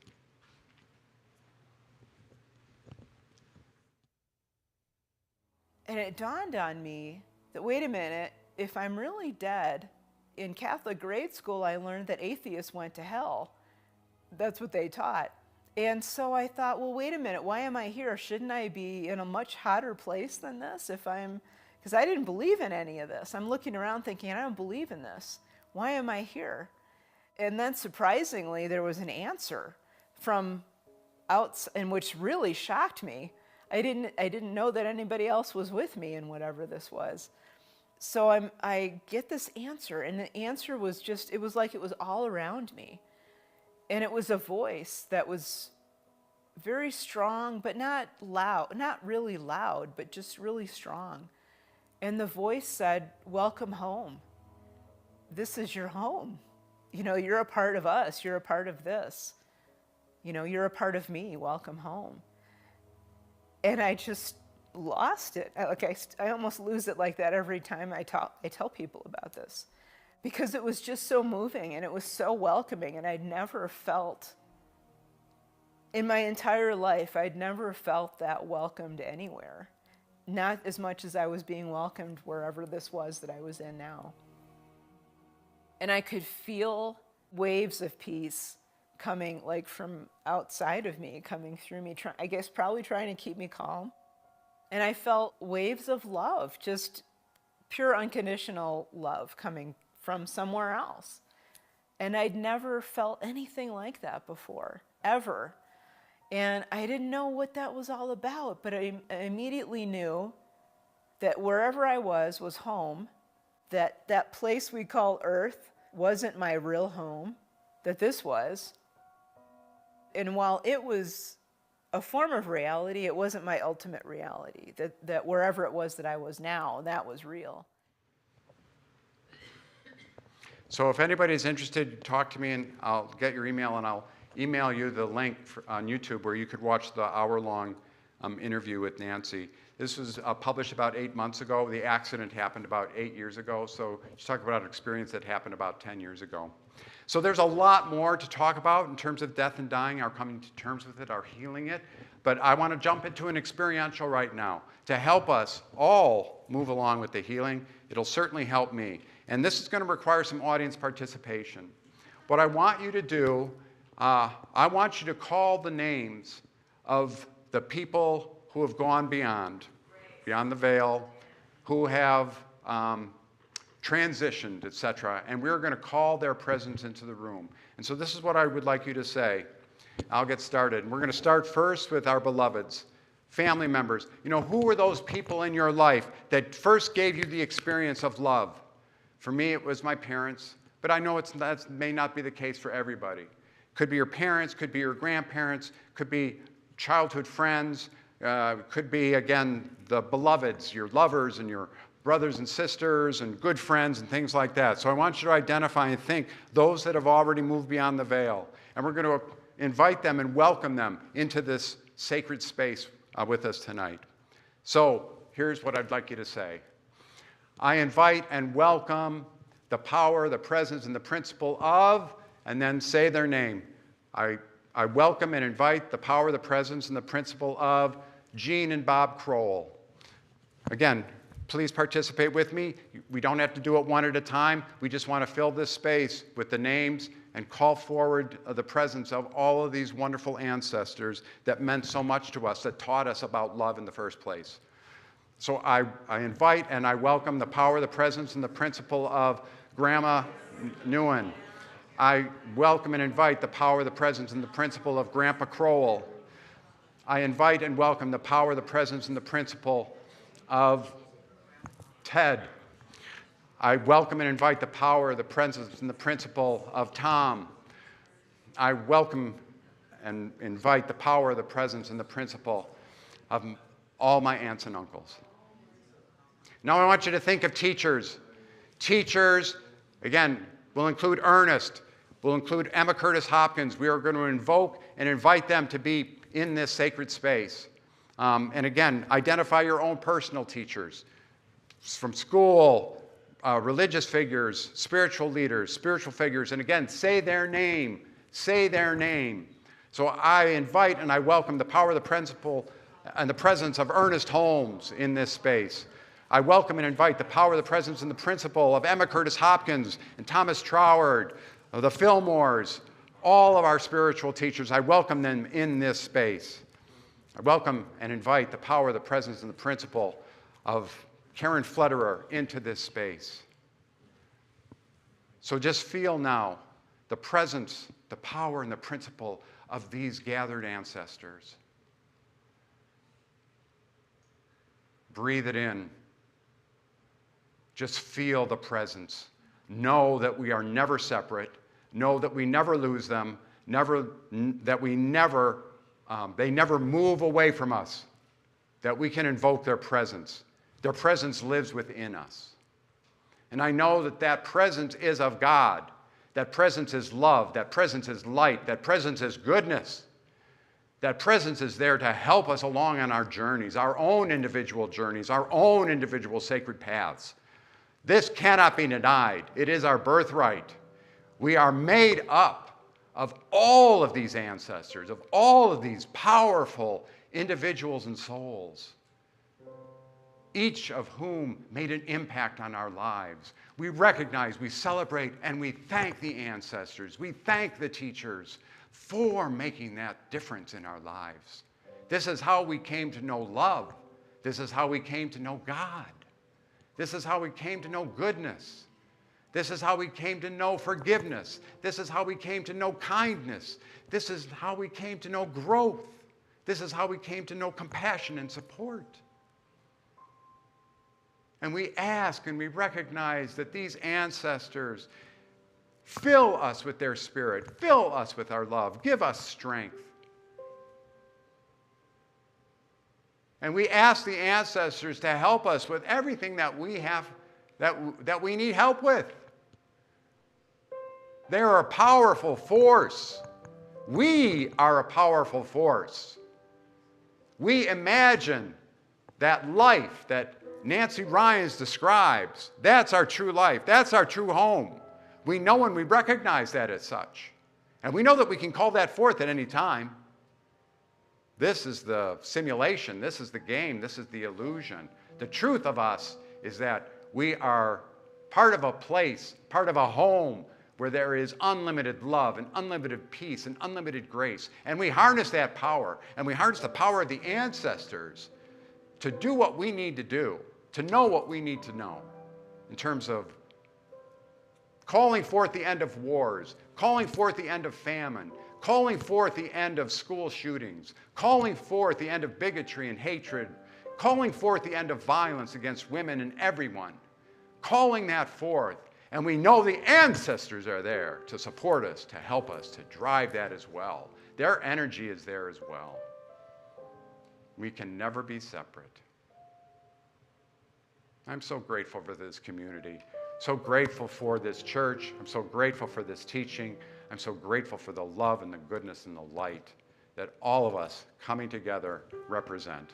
And it dawned on me that, wait a minute, if I'm really dead, in Catholic grade school, I learned that atheists went to hell. That's what they taught. And so I thought, well, wait a minute, why am I here? Shouldn't I be in a much hotter place than this? Because I didn't believe in any of this. I'm looking around thinking, I don't believe in this. Why am I here? And then surprisingly, there was an answer from outside, and which really shocked me. I didn't know that anybody else was with me in whatever this was. So I get this answer, and the answer was just, it was like it was all around me. And it was a voice that was very strong, but not loud, not really loud, but just really strong. And the voice said, welcome home. This is your home. You know, you're a part of us. You're a part of this. You know, you're a part of me. Welcome home. And I just lost it. I almost lose it like that every time I tell people about this, because it was just so moving and it was so welcoming, and I'd never felt, in my entire life, I'd never felt that welcomed anywhere. Not as much as I was being welcomed wherever this was that I was in now. And I could feel waves of peace coming like from outside of me, coming through me, I guess probably trying to keep me calm. And I felt waves of love, just pure unconditional love coming from somewhere else. And I'd never felt anything like that before, ever. And I didn't know what that was all about, but I immediately knew that wherever I was home, that place we call Earth wasn't my real home, that this was. And while it was a form of reality, it wasn't my ultimate reality, that wherever it was that I was now, that was real. So if anybody's interested, talk to me and I'll get your email, and I'll email you the link on YouTube where you could watch the hour-long interview with Nancy. This was published about 8 months ago. The accident happened about 8 years ago, so she's talking about an experience that happened about 10 years ago. So there's a lot more to talk about in terms of death and dying, our coming to terms with it, our healing it. But I want to jump into an experiential right now to help us all move along with the healing. It'll certainly help me. And this is going to require some audience participation. What I want you to do, I want you to call the names of the people who have gone beyond the veil, who have transitioned, etc. And we're going to call their presence into the room. And so this is what I would like you to say. I'll get started. And we're going to start first with our beloveds, family members. You know, who were those people in your life that first gave you the experience of love? For me, it was my parents, but I know that may not be the case for everybody. Could be your parents, could be your grandparents, could be childhood friends, could be, again, the beloveds, your lovers and your brothers and sisters and good friends and things like that. So I want you to identify and think those that have already moved beyond the veil. And we're going to invite them and welcome them into this sacred space with us tonight. So here's what I'd like you to say. I invite and welcome the power, the presence, and the principle of, and then say their name. I welcome and invite the power, the presence, and the principle of Jean and Bob Crowell. Again, please participate with me. We don't have to do it one at a time. We just want to fill this space with the names and call forward the presence of all of these wonderful ancestors that meant so much to us, that taught us about love in the first place. So I invite and I welcome the power, the presence, and the principle of Grandma Nguyen. I welcome and invite the power, the presence, and the principle of Grandpa Crowell. I invite and welcome the power, the presence, and the principle of Ted. I welcome and invite the power, the presence, and the principle of Tom. I welcome and invite the power, the presence, and the principle of all my aunts and uncles. Now I want you to think of teachers. Teachers, again, will include Ernest, will include Emma Curtis Hopkins. We are going to invoke and invite them to be in this sacred space. And again, identify your own personal teachers from school, religious figures, spiritual leaders, spiritual figures, and again, say their name. Say their name. So I invite and I welcome the power, the principle, and the presence of Ernest Holmes in this space. I welcome and invite the power, the presence, and the principle of Emma Curtis Hopkins and Thomas Troward, of the Fillmores, all of our spiritual teachers. I welcome them in this space. I welcome and invite the power, the presence, and the principle of Karen Flederer into this space. So just feel now the presence, the power, and the principle of these gathered ancestors. Breathe it in. Just feel the presence. Know that we are never separate. Know that we never lose them. They never move away from us. That we can invoke their presence. Their presence lives within us. And I know that that presence is of God. That presence is love. That presence is light. That presence is goodness. That presence is there to help us along on our journeys, our own individual journeys, our own individual sacred paths. This cannot be denied. It is our birthright. We are made up of all of these ancestors, of all of these powerful individuals and souls, each of whom made an impact on our lives. We recognize, we celebrate, and we thank the ancestors. We thank the teachers for making that difference in our lives. This is how we came to know love. This is how we came to know God. This is how we came to know goodness. This is how we came to know forgiveness. This is how we came to know kindness. This is how we came to know growth. This is how we came to know compassion and support. And we ask and we recognize that these ancestors fill us with their spirit, fill us with our love, give us strength. And we ask the ancestors to help us with everything that we have, that we need help with. They are a powerful force. We are a powerful force. We imagine that life that Nancy Ryans describes. That's our true life. That's our true home. We know and we recognize that as such. And we know that we can call that forth at any time. This is the simulation. This is the game. This is the illusion. The truth of us is that we are part of a place, part of a home where there is unlimited love and unlimited peace and unlimited grace. And we harness that power. And we harness the power of the ancestors to do what we need to do, to know what we need to know in terms of calling forth the end of wars, calling forth the end of famine, calling forth the end of school shootings, calling forth the end of bigotry and hatred, calling forth the end of violence against women and everyone, calling that forth. And we know the ancestors are there to support us, to help us, to drive that as well. Their energy is there as well. We can never be separate. I'm so grateful for this community, so grateful for this church. I'm so grateful for this teaching. I'm so grateful for the love and the goodness and the light that all of us coming together represent.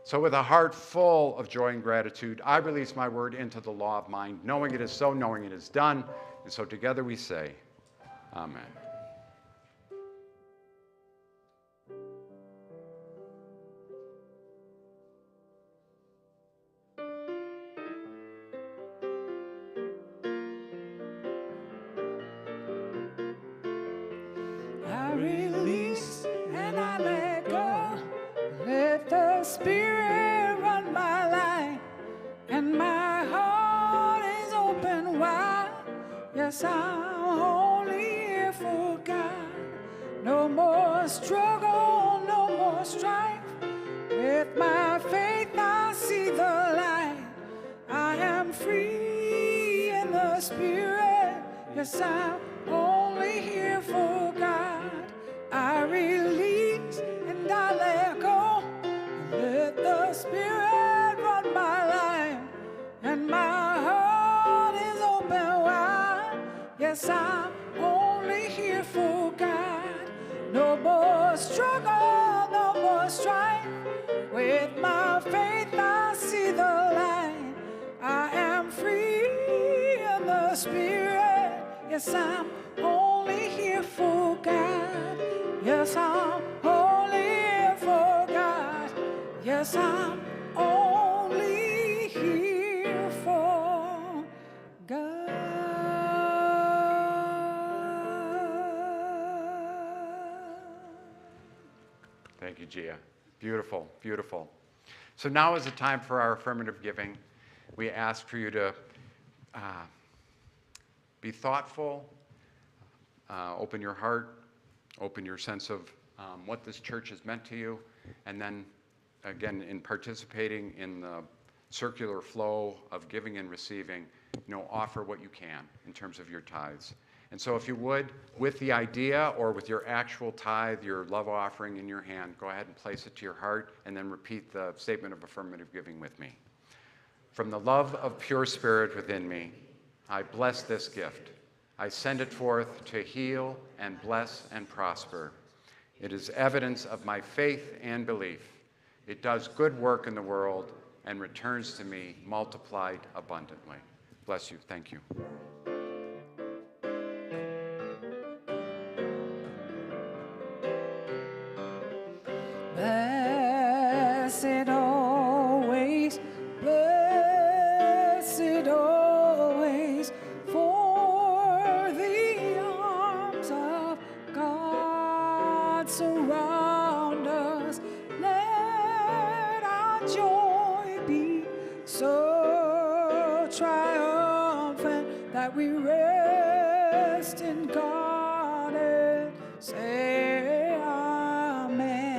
So with a heart full of joy and gratitude, I release my word into the law of mind, knowing it is so, knowing it is done. And so together we say, Amen. I release and I let go. Let the Spirit run my life, and my heart is open wide. Yes, I'm only here for God. No more struggle, no more strife. With my faith I see the light. I am free in the Spirit. Yes, I'm only here for God. I release and I let go. Let the Spirit run my life, and my heart is open wide. Yes, I'm only here for God. No more struggle, no more strife. With my faith I see the light. I am free in the Spirit. Yes, I'm only here for God. Yes, I'm only here for God. Yes, I'm only here for God. Thank you, Gia. Beautiful, beautiful. So now is the time for our affirmative giving. We ask for you to be thoughtful, open your heart, open your sense of what this church has meant to you, and then, again, in participating in the circular flow of giving and receiving, offer what you can in terms of your tithes. And so if you would, with the idea or with your actual tithe, your love offering in your hand, go ahead and place it to your heart and then repeat the statement of affirmative giving with me. From the love of pure spirit within me, I bless this gift. I send it forth to heal and bless and prosper. It is evidence of my faith and belief. It does good work in the world and returns to me multiplied abundantly. Bless you. Thank you. Blessed always, blessed always, for the arms of God surround us. Let our joy be so triumphant that we rest in God and say amen.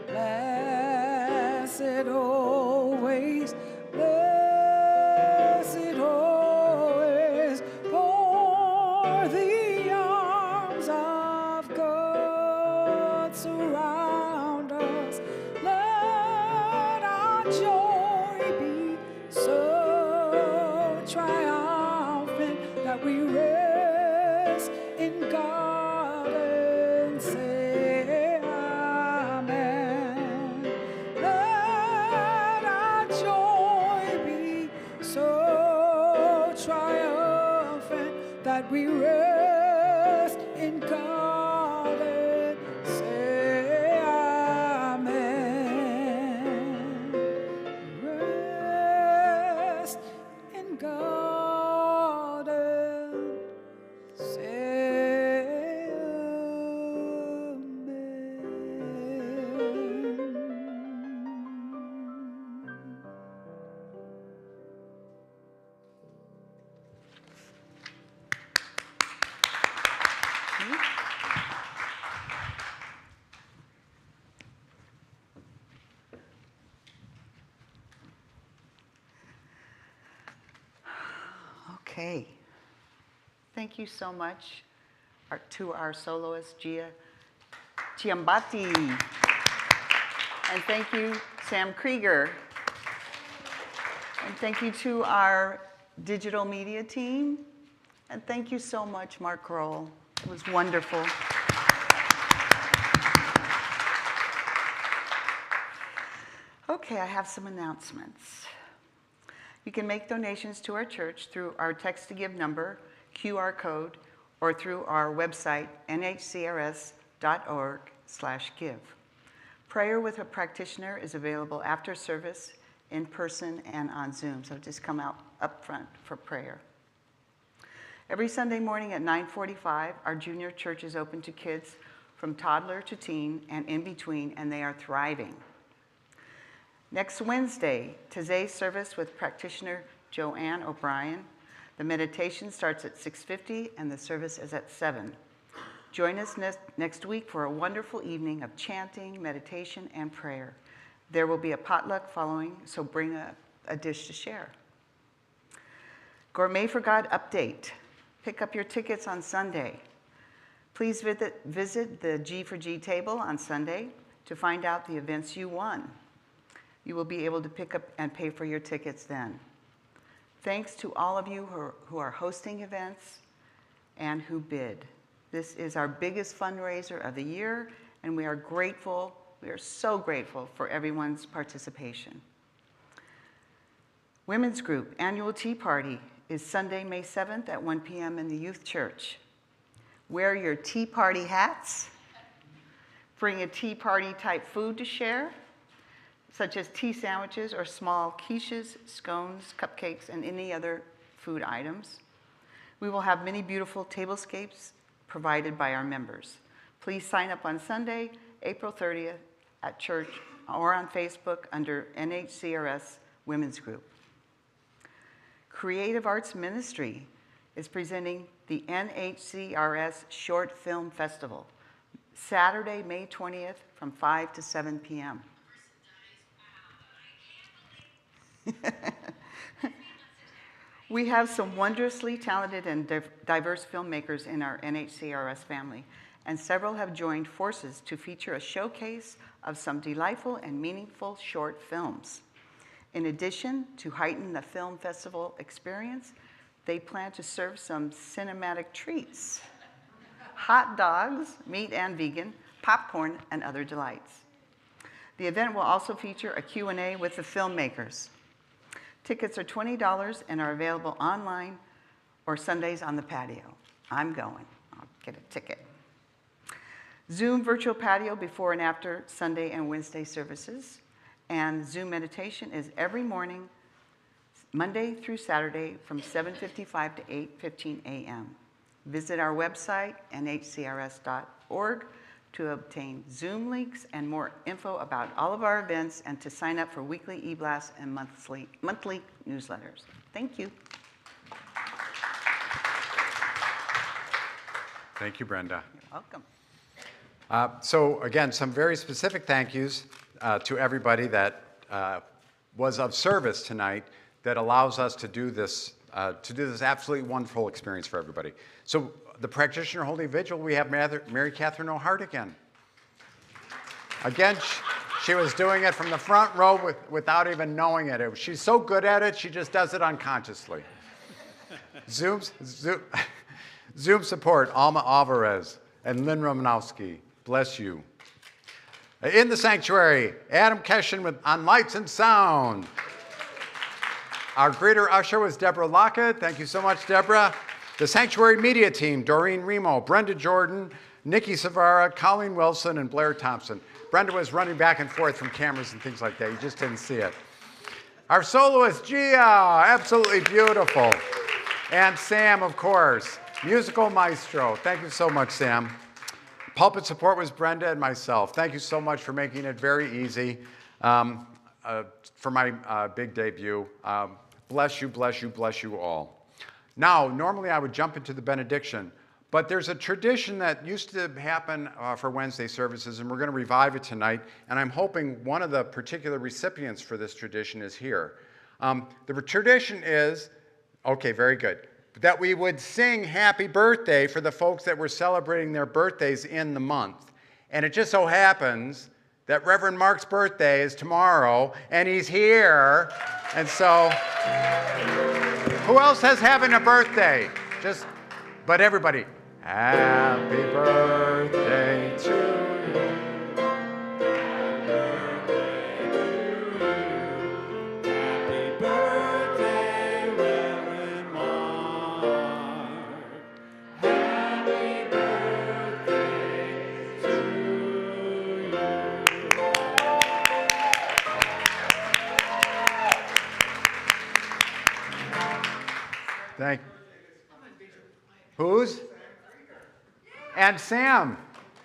Blessed always, blessed always, for the arms of God surround us. Let our joy be so triumphant that we rest in God and say amen. Let our joy be so triumphant that we rest in God and say amen. Rest in God and say amen. Okay. Thank you so much to our soloist, Gia Ciambatti. And thank you, Sam Krieger. And thank you to our digital media team. And thank you so much, Mark Crowell. It was wonderful. Okay, I have some announcements. You can make donations to our church through our text to give number, QR code, or through our website, nhcrs.org/give. Prayer with a practitioner is available after service, in person, and on Zoom, so just come out up front for prayer. Every Sunday morning at 9:45, our junior church is open to kids from toddler to teen and in between, and they are thriving. Next Wednesday, today's service with practitioner Joanne O'Brien. The meditation starts at 6:50 and the service is at 7. Join us next week for a wonderful evening of chanting, meditation, and prayer. There will be a potluck following, so bring a dish to share. Gourmet for God update. Pick up your tickets on Sunday. Please visit the G4G table on Sunday to find out the events you won. You will be able to pick up and pay for your tickets then. Thanks to all of you who are hosting events and who bid. This is our biggest fundraiser of the year, and we are grateful. We are so grateful for everyone's participation. Women's Group Annual Tea Party is Sunday, May 7th at 1 p.m. in the Youth Church. Wear your tea party hats. Bring a tea party type food to share, such as tea sandwiches or small quiches, scones, cupcakes, and any other food items. We will have many beautiful tablescapes provided by our members. Please sign up on Sunday, April 30th at church or on Facebook under NHCRS Women's Group. Creative Arts Ministry is presenting the NHCRS Short Film Festival, Saturday, May 20th from 5 to 7 p.m. We have some wondrously talented and diverse filmmakers in our NHCRS family, and several have joined forces to feature a showcase of some delightful and meaningful short films. In addition to heighten the film festival experience, they plan to serve some cinematic treats: hot dogs, meat and vegan, popcorn, and other delights. The event will also feature a Q&A with the filmmakers. Tickets are $20 and are available online or Sundays on the patio. I'm going. I'll get a ticket. Zoom virtual patio before and after Sunday and Wednesday services. And Zoom meditation is every morning, Monday through Saturday from 7:55 to 8:15 a.m. Visit our website, nhcrs.org, to obtain Zoom links and more info about all of our events and to sign up for weekly e-blasts and monthly newsletters. Thank you. Thank you, Brenda. You're welcome. So again, some very specific thank yous to everybody that was of service tonight that allows us to do this absolutely wonderful experience for everybody. So the practitioner holding vigil, we have Mary Catherine O'Hart again. Again, she was doing it from the front row without even knowing it. She's so good at it, she just does it unconsciously. Zoom support, Alma Alvarez and Lynn Romanowski. Bless you. In the sanctuary, Adam Keshin on lights and sound. Our greeter usher was Deborah Lockett. Thank you so much, Deborah. The Sanctuary Media Team, Doreen Remo, Brenda Jordan, Nikki Savara, Colleen Wilson, and Blair Thompson. Brenda was running back and forth from cameras and things like that. You just didn't see it. Our soloist, Gia, absolutely beautiful. And Sam, of course, musical maestro. Thank you so much, Sam. Pulpit support was Brenda and myself. Thank you so much for making it very easy for my big debut. Bless you, bless you, bless you all. Now, normally I would jump into the benediction, but there's a tradition that used to happen for Wednesday services, and we're going to revive it tonight, and I'm hoping one of the particular recipients for this tradition is here. The tradition is, okay, very good, that we would sing happy birthday for the folks that were celebrating their birthdays in the month. And it just so happens that Reverend Mark's birthday is tomorrow, and he's here. And so, who else is having a birthday? But everybody, happy birthday to you. Happy birthday, Reverend Mark. Happy birthday to you. Thank you. Whose? And Sam.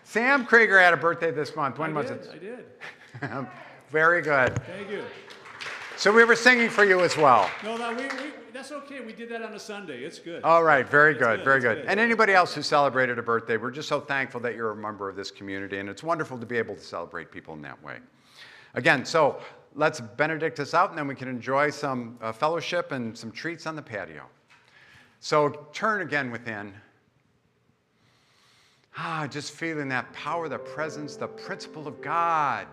Sam Krieger had a birthday this month. When was it? I did. Very good. Thank you. So we were singing for you as well. No, that's okay. We did that on a Sunday. It's good. All right, very good, good, very it's good. good. And anybody else who celebrated a birthday, we're just so thankful that you're a member of this community, and it's wonderful to be able to celebrate people in that way. Again, so let's benedict us out, and then we can enjoy some fellowship and some treats on the patio. So turn again within. Just feeling that power, the presence, the principle of God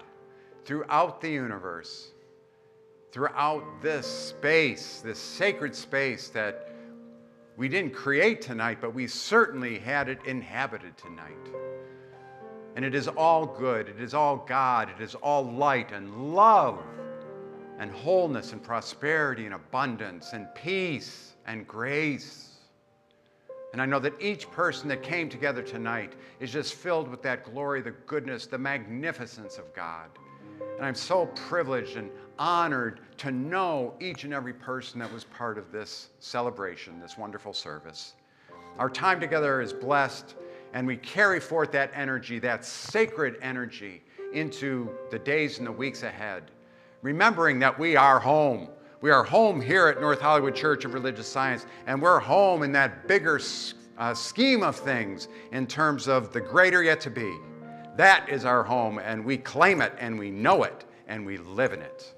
throughout the universe, throughout this space, this sacred space that we didn't create tonight, but we certainly had it inhabited tonight. And it is all good, it is all God, it is all light and love and wholeness and prosperity and abundance and peace and grace. And I know that each person that came together tonight is just filled with that glory, the goodness, the magnificence of God. And I'm so privileged and honored to know each and every person that was part of this celebration, this wonderful service. Our time together is blessed, and we carry forth that energy, that sacred energy, into the days and the weeks ahead, remembering that we are home. We are home here at North Hollywood Church of Religious Science, and we're home in that bigger scheme of things in terms of the greater yet to be. That is our home, and we claim it, and we know it, and we live in it.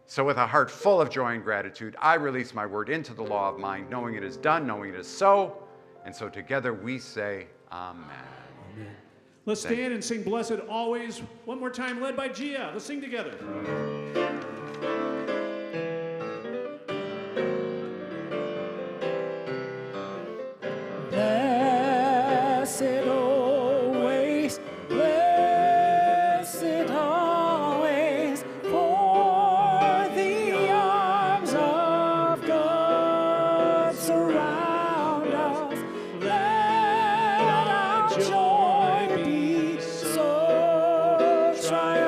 So with a heart full of joy and gratitude, I release my word into the law of mind, knowing it is done, knowing it is so, and so together we say, Amen. Amen. Let's stand and sing Blessed Always one more time, led by Gia. Let's sing together. Blessed always, blessed always, for the arms of God surround us. Let our joy be so triumphant.